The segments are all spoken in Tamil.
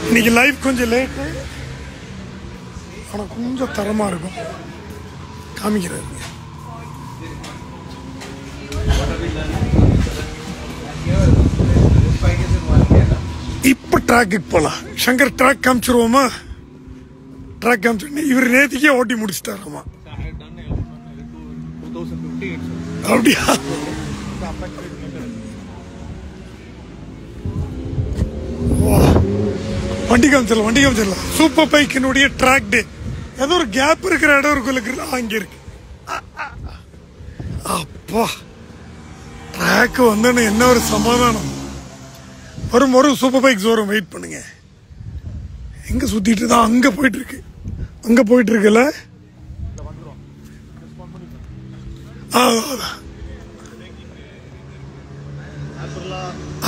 இன்னைக்கு லைவ் கொஞ்சம் லேட்டு, ஆனால் கொஞ்சம் தரமாக இருக்கும். காமிக்கிறாரு. இப்போ ட்ராக்கு போகலாம். சங்கர் ட்ராக் காமிச்சிருவோமா? ட்ராக் காமிச்சு இவர் நேற்றுக்கே ஓட்டி முடிச்சுட்டாராமா. அப்படியா? வண்டி காமிச்சிடலாம். சூப்பர் பைக்கினுடைய ட்ராக் டே. ஏதோ ஒரு கேப் இருக்கிற இடம் இருக்குல்ல, அங்க இருக்கு. அப்பா ட்ராக் வந்தோன்னு என்ன ஒரு சமாதானம். வரும் சூப்பர் பைக்ஸ் வரும், வெயிட் பண்ணுங்க. எங்க சுத்திட்டு தான் அங்க போயிட்டு இருக்குல்ல.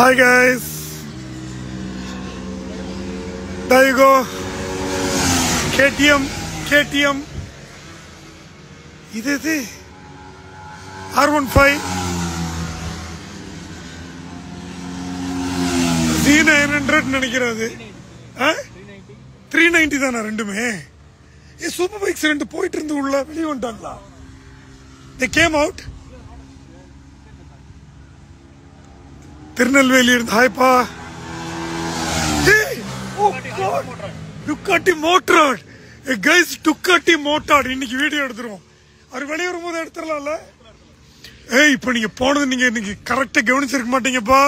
Hi guys, there you go. KTM இது R15 Z900 நினைக்கிறது. 390 தானே ரெண்டுமே? சூப்பர் பைக்ஸ் ரெண்டு போயிட்டு இருந்து உள்ள வெளியே வந்துட்டாங்களா? they came out. திருநெல்வேலி இருந்து ஹாய்ப்பா. டுக்காட்டி மோட்டார்ட் கைஸ், டுக்காட்டி மோட்டார்ட் இன்னைக்கு வீடியோ எடுத்துருவோம். அவர் வெளியே வரும்போது எடுத்துடலாம்ல. இப்ப நீங்க போனது நீங்க இன்னைக்கு கரெக்டா கவனிச்சிருக்க மாட்டீங்கப்பா.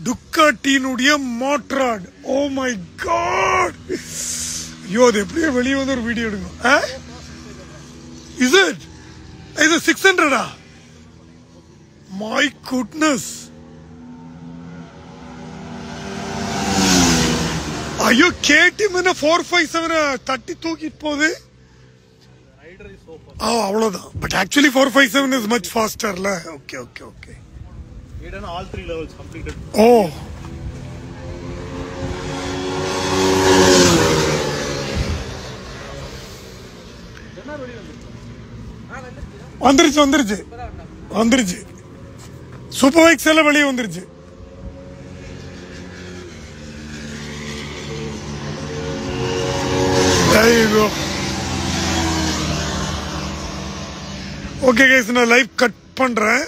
டுக்காட்டினுடைய மோட்டார்ட். ஓ மை காட், ஐயோ அது எப்படியோ வெளியே வந்து ஒரு வீடியோ எடுங்க. இது 600 மை குட்னஸ். ஐயோ KTM 457 தட்டி தூக்கிட்டு போகுது. அவ்வளவுதான். பட் ஆக்சுவலி 457 இஸ் மச் ஃபாஸ்டர்ல. Okay all 3 levels completed. வந்துருச்சு. சூப்பர் பைக்ஸ் எல்லாம் வெளியே வந்துருச்சு. ஓகே கைஸ், நான் லைவ் கட் பண்றேன்.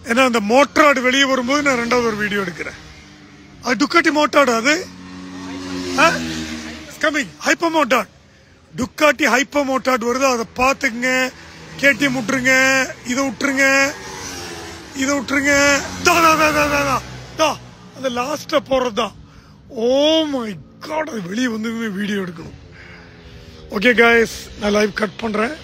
ஏன்னா அந்த மோட்டார்டு வெளியே வரும்போது நான் ரெண்டாவது ஒரு வீடியோ எடுக்கிறேன். அது டுக்காட்டி மோட்டார்டு. அது கமிங் ஹைப்பர் மோட்டார்டு. டுக்காட்டி ஹைப்பர் மோட்டார்டு வருது, அதை பார்த்துக்குங்க. KTM விட்டுருங்க, இதை விட்டுருங்க. அந்த லாஸ்டா போறதுதான். ஓ மை காட், அது வெளியே வந்து வீடியோ எடுக்கணும். ஓகே கைஸ், நான் லைவ் கட் பண்றேன்.